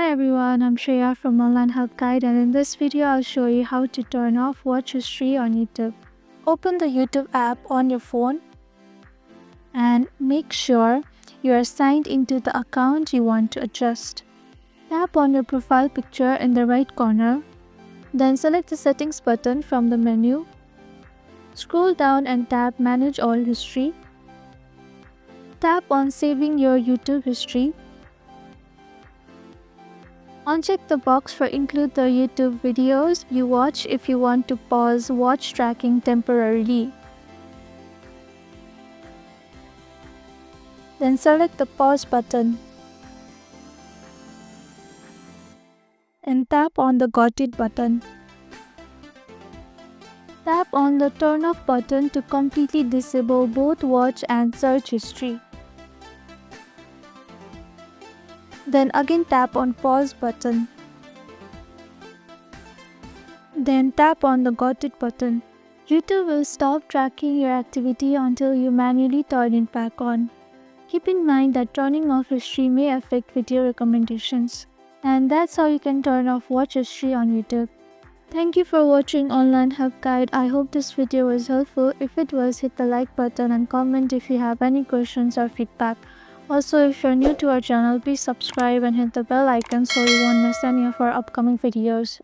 Hi everyone, I'm Shreya from Online Help Guide, and in this video I'll show you how to turn off watch history on YouTube. Open the YouTube app on your phone and make sure you are signed into the account you want to adjust. Tap on your profile picture in the right corner, then select the settings button from the menu. Scroll down and tap Manage All History. Tap on Saving Your YouTube History. Uncheck the box for Include the YouTube videos you watch if you want to pause watch tracking temporarily. Then select the Pause button and tap on the Got It button. Tap on the Turn Off button to completely disable both watch and search history. Then again tap on Pause button. Then tap on the Got It button. YouTube will stop tracking your activity until you manually turn it back on. Keep in mind that turning off history may affect video recommendations. And that's how you can turn off watch history on YouTube. Thank you for watching Online Help Guide. I hope this video was helpful. If it was, hit the like button and comment if you have any questions or feedback. Also, if you're new to our channel, please subscribe and hit the bell icon so you won't miss any of our upcoming videos.